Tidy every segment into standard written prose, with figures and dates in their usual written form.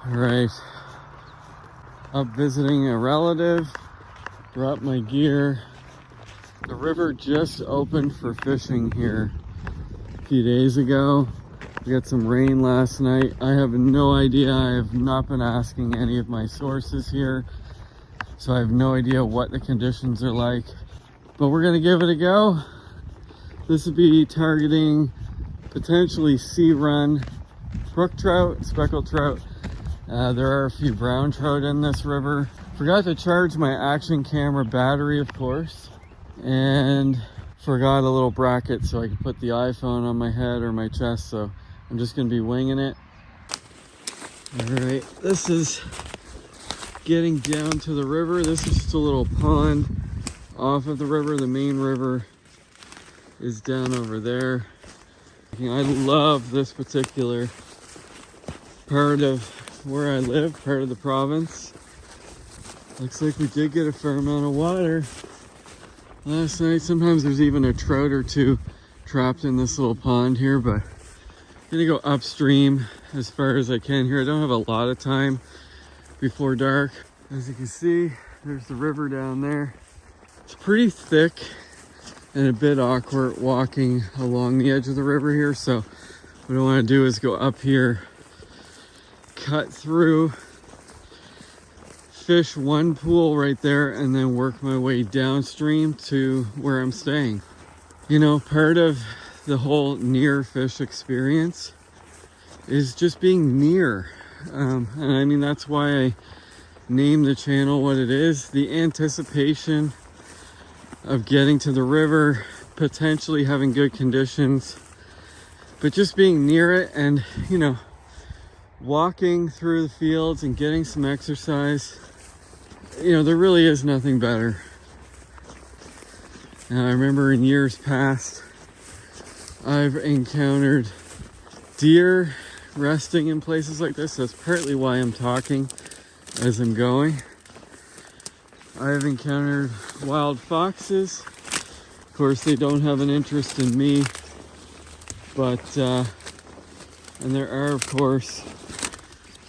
All right, up visiting a relative, brought my gear. The river just opened for fishing here a few days ago. We got some rain last night. I have no idea. I have not been asking any of my sources here, so I have no idea what the conditions are like, but we're gonna give it a go. This would be targeting potentially sea run brook trout, speckled trout. There are a few brown trout in this river. Forgot to charge my action camera battery, of course, and forgot a little bracket so I could put the iPhone on my head or my chest, so I'm just gonna be winging it. All right, this is getting down to the river. This is just a little pond off of the river. The main river is down over there. I love this particular part of where I live, part of the province. Looks like we did get a fair amount of water last night. Sometimes there's even a trout or two trapped in this little pond here, but I'm gonna go upstream as far as I can here. I don't have a lot of time before dark. As you can see, there's the river down there. It's pretty thick and a bit awkward walking along the edge of the river here, so what I want to do is go up here, cut through, fish one pool right there, and then work my way downstream to where I'm staying. You know, part of the whole near fish experience is just being near. And I mean, that's why I named the channel what it is. The anticipation of getting to the river, potentially having good conditions, but just being near it and, you know, walking through the fields and getting some exercise. You know, there really is nothing better. Now, I remember in years past, I've encountered deer resting in places like this. That's partly why I'm talking as I'm going. I've encountered wild foxes. Of course, they don't have an interest in me, but, and there are, of course,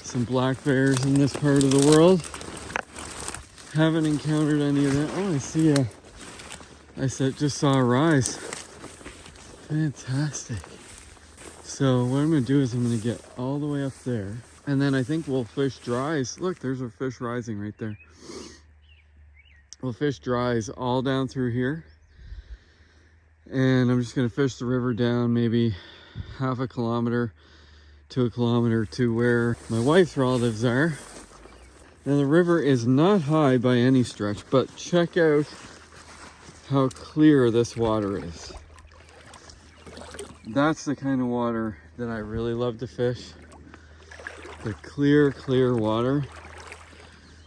some black bears in this part of the world. Haven't encountered any of that. Oh, I see just saw a rise. Fantastic. So what I'm gonna do is I'm gonna get all the way up there, and then I think we'll fish dries. Look, there's a fish rising right there. We'll fish dries all down through here, and I'm just gonna fish the river down maybe half a kilometer to a kilometer to where my wife's relatives are. Now, the river is not high by any stretch, but check out how clear this water is. That's the kind of water that I really love to fish. The clear, clear water.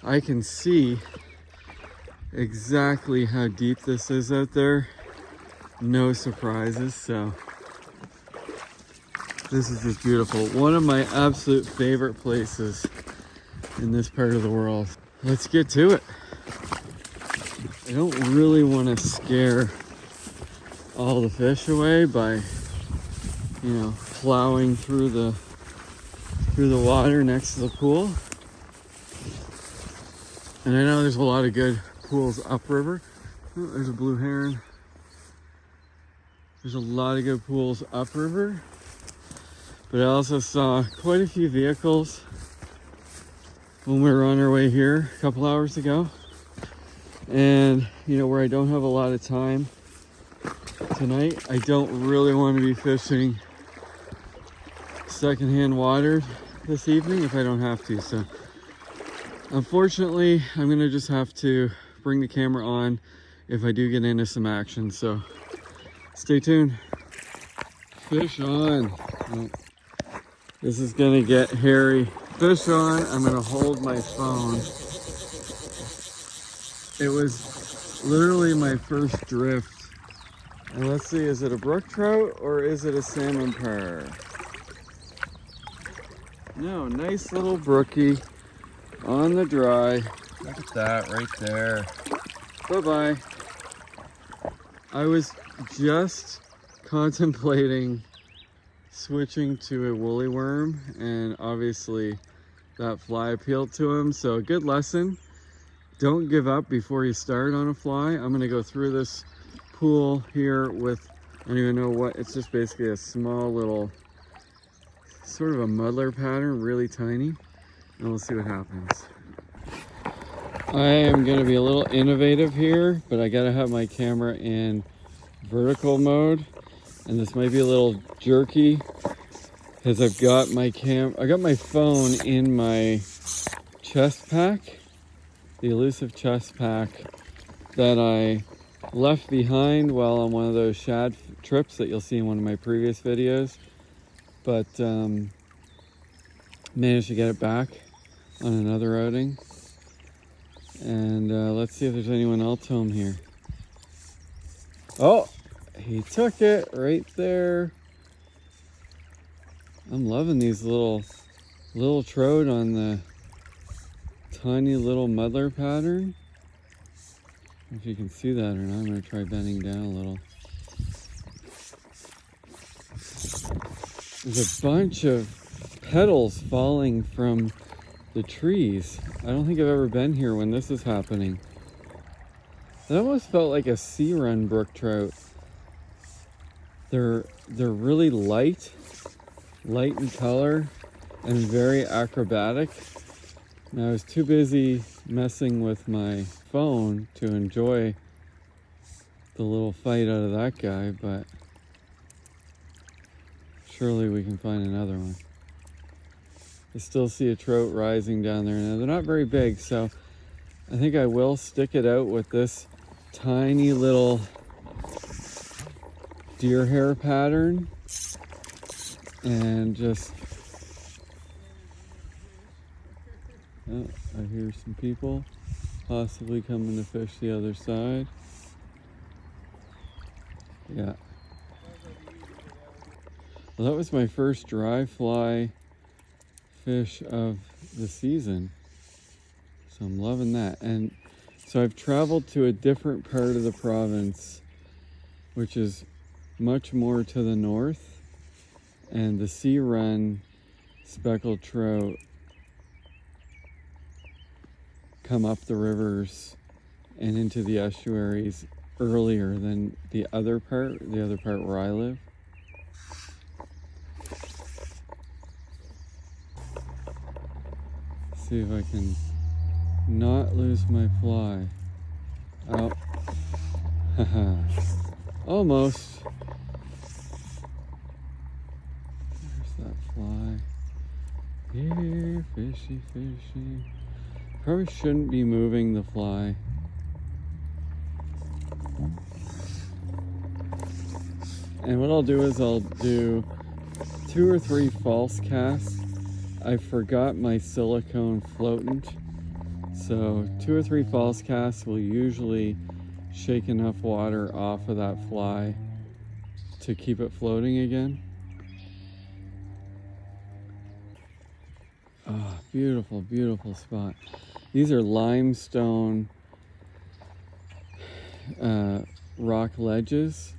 I can see exactly how deep this is out there. No surprises, so this is just beautiful. One of my absolute favorite places in this part of the world. Let's get to it. I don't really want to scare all the fish away by, you know, plowing through the water next to the pool. And I know there's a lot of good pools upriver. Oh, there's a blue heron. There's a lot of good pools upriver, but I also saw quite a few vehicles when we were on our way here a couple hours ago. And, you know, where I don't have a lot of time tonight, I don't really want to be fishing secondhand water this evening if I don't have to. So unfortunately, I'm gonna just have to bring the camera on if I do get into some action. So stay tuned. Fish on. Oh, this is gonna get hairy. Fish on. I'm gonna hold my phone. It was literally my first drift. And let's see, is it a brook trout or is it a salmon parr? No, nice little brookie on the dry. Look at that right there. Bye-bye. I was just contemplating switching to a woolly worm, and obviously that fly appealed to him. So a good lesson. Don't give up before you start on a fly. I'm gonna go through this pool here with, I don't even know what, it's just basically a small little, sort of a muddler pattern, really tiny, and we'll see what happens. I am gonna be a little innovative here, but I gotta have my camera in vertical mode, and this might be a little jerky because I've got my phone in my chest pack, the elusive chest pack that I left behind while on one of those shad trips that you'll see in one of my previous videos, but managed to get it back on another outing. And let's see if there's anyone else home here. Oh, he took it right there. I'm loving these little trout on the tiny little muddler pattern. I don't know if you can see that or not. I'm going to try bending down a little. There's a bunch of petals falling from the trees. I don't think I've ever been here when this is happening. It almost felt like a sea run brook trout. They're really light in color and very acrobatic. Now I was too busy messing with my phone to enjoy the little fight out of that guy, but surely we can find another one. I still see a trout rising down there. Now they're not very big, so I think I will stick it out with this tiny little deer hair pattern and just, oh, I hear some people possibly coming to fish the other side. Yeah. Well, that was my first dry fly fish of the season, so I'm loving that. And so I've traveled to a different part of the province, which is much more to the north, and the sea run speckled trout come up the rivers and into the estuaries earlier than the other part where I live. See if I can not lose my fly. Oh, haha, almost. There's that fly. Here, fishy, fishy. Probably shouldn't be moving the fly. And what I'll do is I'll do 2 or 3 false casts. I forgot my silicone floatant, so 2 or 3 false casts will usually shake enough water off of that fly to keep it floating again. Oh, beautiful, beautiful spot. These are limestone rock ledges,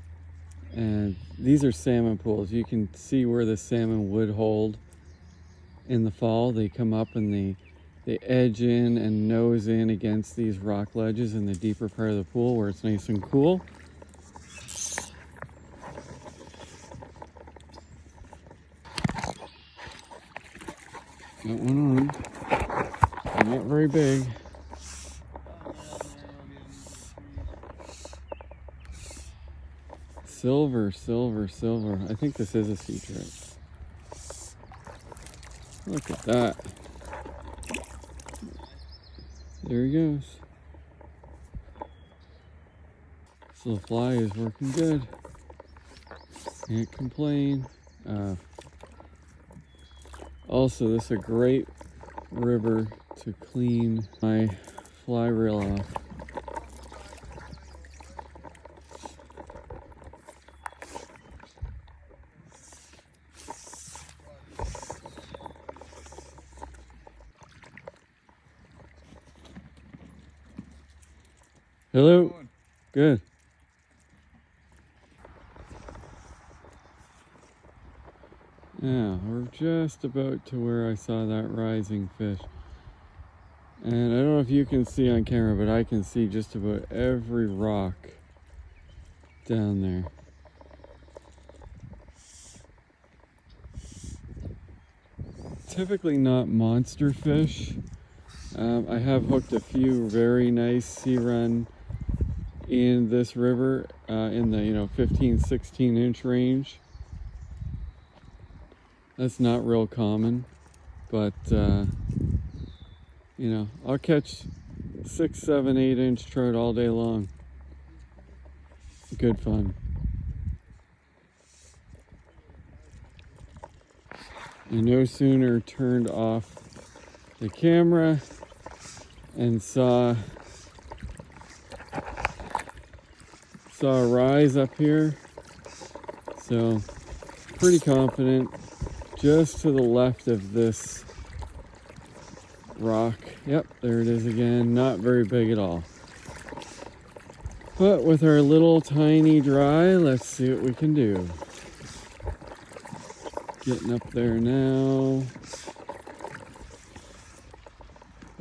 and these are salmon pools. You can see where the salmon would hold in the fall. They come up and they edge in and nose in against these rock ledges in the deeper part of the pool where it's nice and cool. Got one on. Not very big. Silver, silver, silver. I think this is a sea trout. Look at that. There he goes. So the fly is working good. Can't complain. Also, this is a great river to clean my fly reel off. Hello. Good. Yeah, we're just about to where I saw that rising fish. And I don't know if you can see on camera, but I can see just about every rock down there. Typically not monster fish. I have hooked a few very nice sea run in this river in the 15, 16 inch range. That's not real common, but I'll catch 6, 7, 8 inch trout all day long. Good fun. I no sooner turned off the camera and saw a rise up here, so pretty confident. Just to the left of this rock, yep, there it is again. Not very big at all, but with our little tiny dry, let's see what we can do. Getting up there now.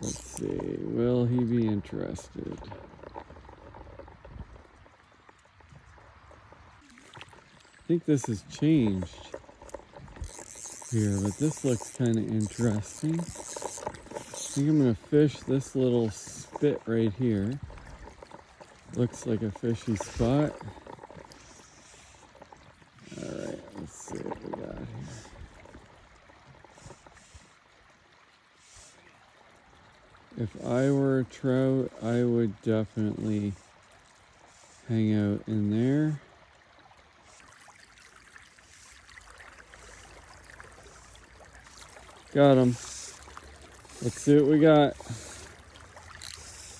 Let's see, will he be interested? I think this has changed here, but this looks kind of interesting. I think I'm going to fish this little spit right here. Looks like a fishy spot. Alright, let's see what we got here. If I were a trout, I would definitely hang out in there. Got him. Let's see what we got.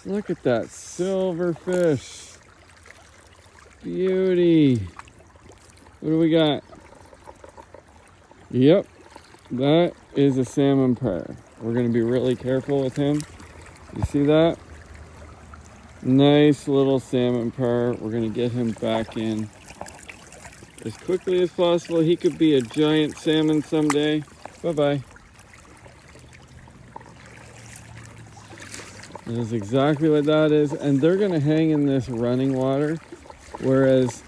Look at that silver fish. Beauty. What do we got? Yep, that is a salmon pear. We're going to be really careful with him. You see that? Nice little salmon pear. We're going to get him back in as quickly as possible. He could be a giant salmon someday. Bye-bye. That is exactly what that is. And they're going to hang in this running water, whereas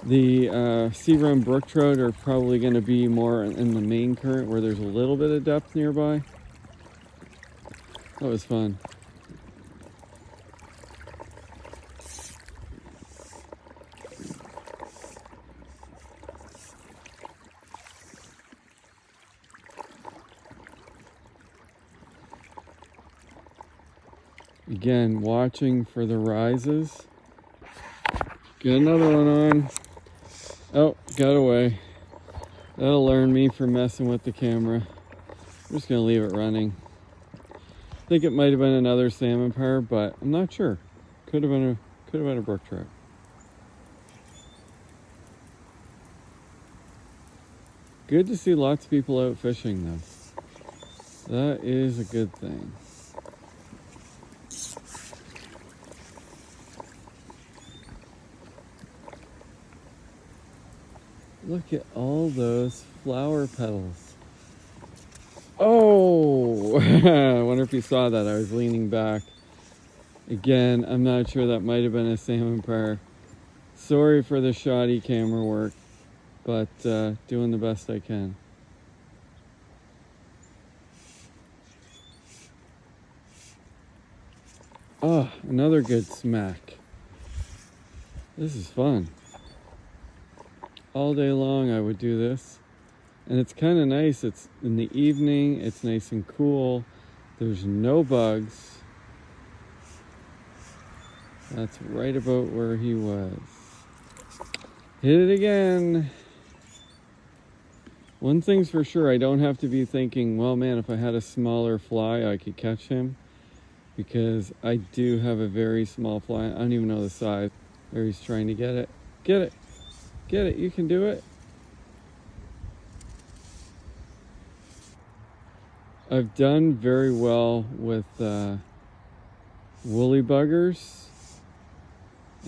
the sea run brook trout are probably going to be more in the main current where there's a little bit of depth nearby. That was fun. Again, watching for the rises. Get another one on. Oh, got away. That'll learn me for messing with the camera. I'm just gonna leave it running. I think it might have been another salmon pear, but I'm not sure. Could have been a brook trout. Good to see lots of people out fishing though. That is a good thing. Look at all those flower petals. Oh, I wonder if you saw that. I was leaning back. Again, I'm not sure, that might have been a salmon pear. Sorry for the shoddy camera work, but doing the best I can. Oh, another good smack. This is fun. All day long I would do this. And it's kind of nice. It's in the evening. It's nice and cool. There's no bugs. That's right about where he was. Hit it again. One thing's for sure, I don't have to be thinking, well, man, if I had a smaller fly, I could catch him. Because I do have a very small fly. I don't even know the size. There, he's trying to get it. Get it. Get it. You can do it. I've done very well with woolly buggers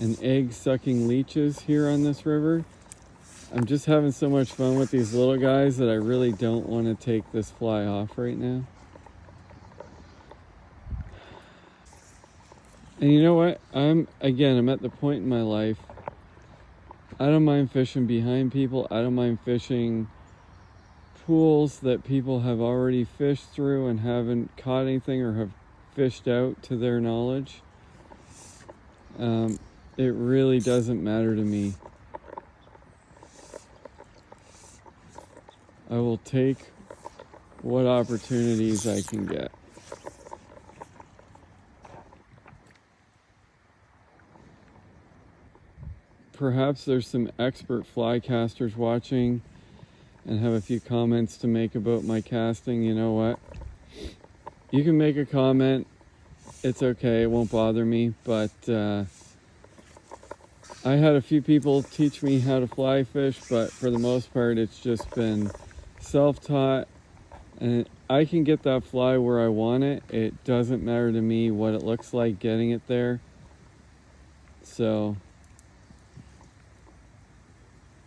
and egg-sucking leeches here on this river. I'm just having so much fun with these little guys that I really don't want to take this fly off right now. And you know what? I'm at the point in my life, I don't mind fishing behind people. I don't mind fishing pools that people have already fished through and haven't caught anything or have fished out to their knowledge. It really doesn't matter to me. I will take what opportunities I can get. Perhaps there's some expert fly casters watching and have a few comments to make about my casting. You know what? You can make a comment. It's okay, it won't bother me, but I had a few people teach me how to fly fish, but for the most part it's just been self-taught, and I can get that fly where I want it. It doesn't matter to me what it looks like getting it there. So,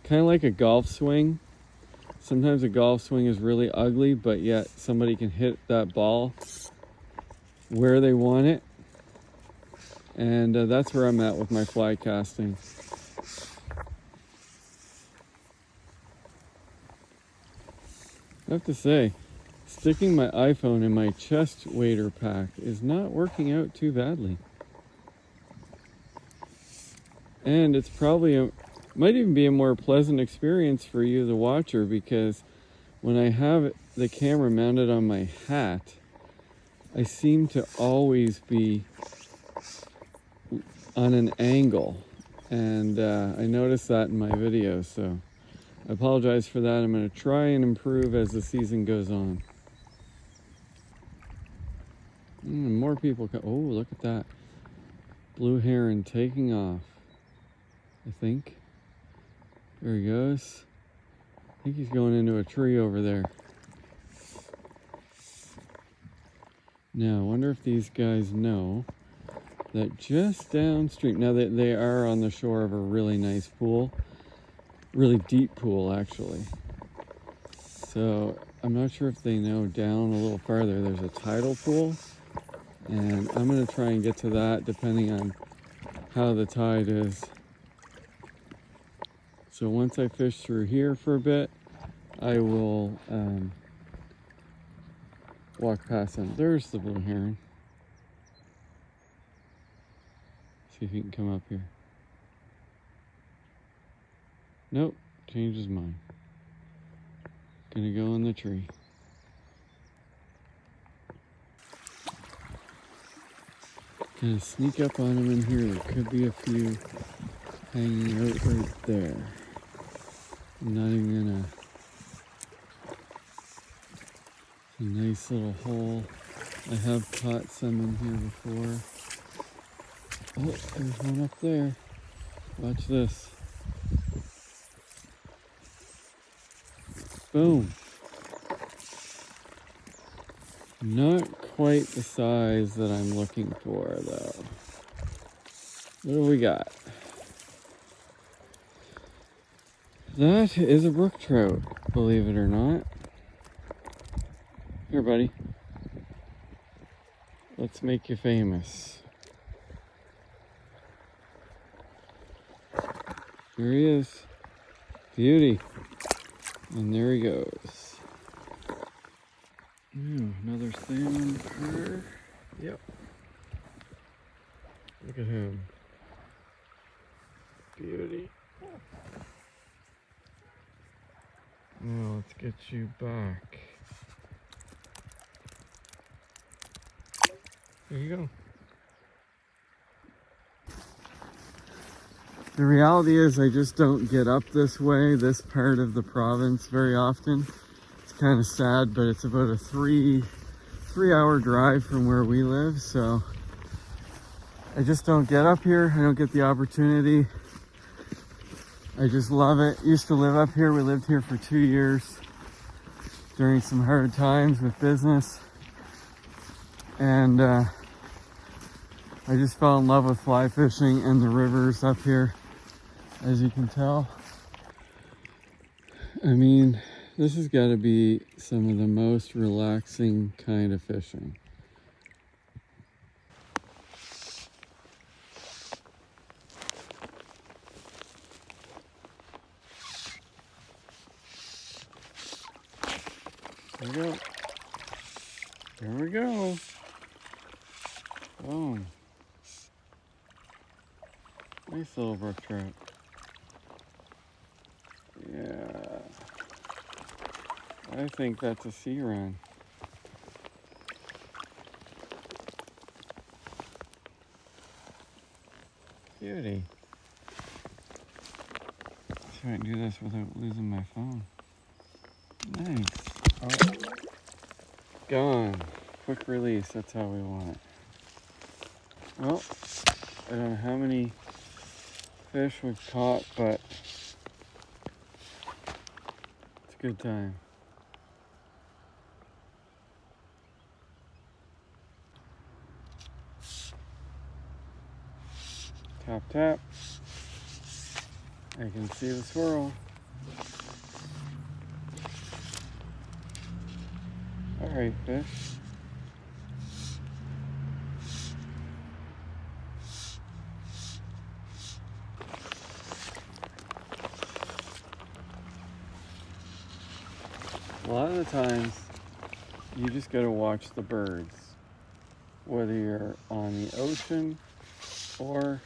kind of like a golf swing. Sometimes a golf swing is really ugly, but yet somebody can hit that ball where they want it. And that's where I'm at with my fly casting. I have to say, sticking my iPhone in my chest waders pack is not working out too badly. And it's probably might even be a more pleasant experience for you, the watcher, because when I have the camera mounted on my hat, I seem to always be on an angle, and I noticed that in my videos, so I apologize for that. I'm going to try and improve as the season goes on. More people oh, look at that. Blue heron taking off, I think. There he goes. I think he's going into a tree over there. Now, I wonder if these guys know that just downstream, now that they are on the shore of a really nice pool, really deep pool actually. So I'm not sure if they know down a little farther there's a tidal pool, and I'm going to try and get to that depending on how the tide is. So once I fish through here for a bit, I will walk past them. There's the blue heron. See if he can come up here. Nope, changed his mind. Gonna go in the tree. Gonna sneak up on him in here. There could be a few hanging out right there. I'm not even gonna. A nice little hole. I have caught some in here before. Oh, there's one up there. Watch this. Boom. Not quite the size that I'm looking for, though. What do we got? That is a brook trout, believe it or not. Here, buddy. Let's make you famous. There he is. Beauty. And there he goes. Ooh, another salmon purr. Yep. Look at him. Beauty. Now let's get you back. There you go. The reality is I just don't get up this way, this part of the province, very often. It's kind of sad, but it's about a three-hour drive from where we live, so I just don't get up here. I don't get the opportunity. I just love it. Used to live up here. We lived here for 2 years during some hard times with business, and I just fell in love with fly fishing and the rivers up here, as you can tell. I mean, this has got to be some of the most relaxing kind of fishing. There we go. There we go. Boom. Nice little brook trout. Yeah. I think that's a sea run. Beauty. See if I can do this without losing my phone. Nice. Oh. Gone. Quick release, that's how we want it. Well, I don't know how many fish we've caught, but it's a good time. Tap, tap. I can see the swirl. All right, fish. A lot of the times, you just gotta watch the birds. Whether you're on the ocean or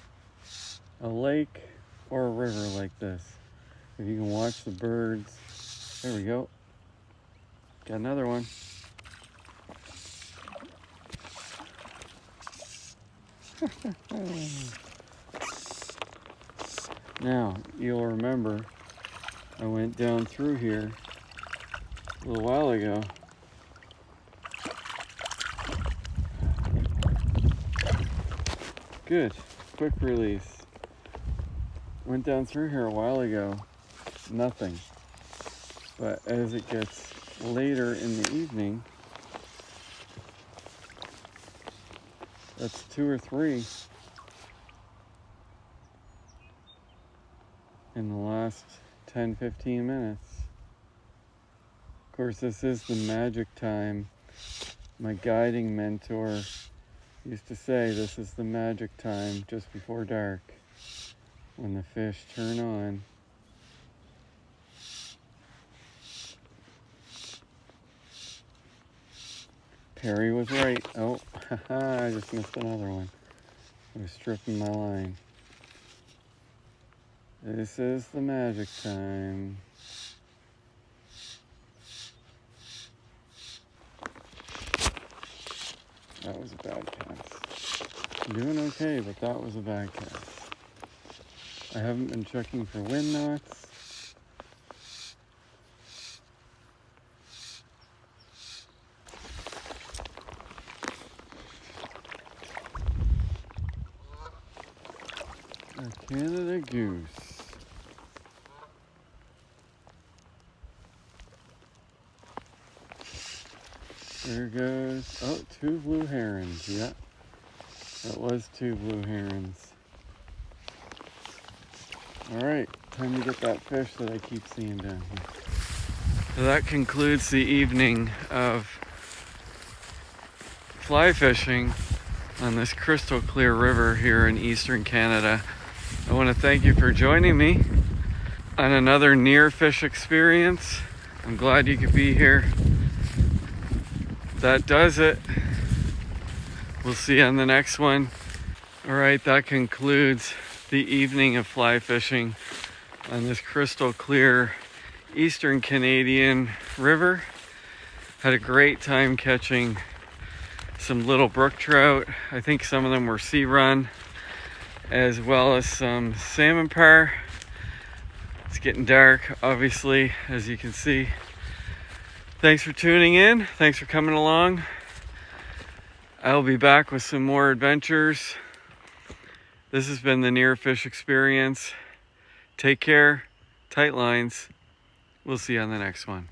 a lake or a river like this. If you can watch the birds, there we go. Got another one. Now, you'll remember I went down through here a little while ago. Good, quick release. Went down through here a while ago, nothing. But as it gets later in the evening, that's 2 or 3 in the last 10-15 minutes. Of course, this is the magic time. My guiding mentor used to say this is the magic time just before dark, when the fish turn on. Perry was right. Oh, I just missed another one. I was stripping my line. This is the magic time. That was a bad cast. I'm doing okay, but that was a bad cast. I haven't been checking for wind knots. A Canada goose. There goes, oh, 2 blue herons, yeah. That was 2 blue herons. All right, time to get that fish that I keep seeing down here. So that concludes the evening of fly fishing on this crystal clear river here in eastern Canada. I want to thank you for joining me on another near fish experience. I'm glad you could be here. That does it. We'll see you on the next one. All right, that concludes the evening of fly fishing on this crystal clear eastern Canadian river. Had a great time catching some little brook trout. I think some of them were sea run, as well as some salmon parr. It's getting dark, obviously, as you can see. Thanks for tuning in. Thanks for coming along. I'll be back with some more adventures. This has been the Near Fish Experience. Take care. Tight lines. We'll see you on the next one.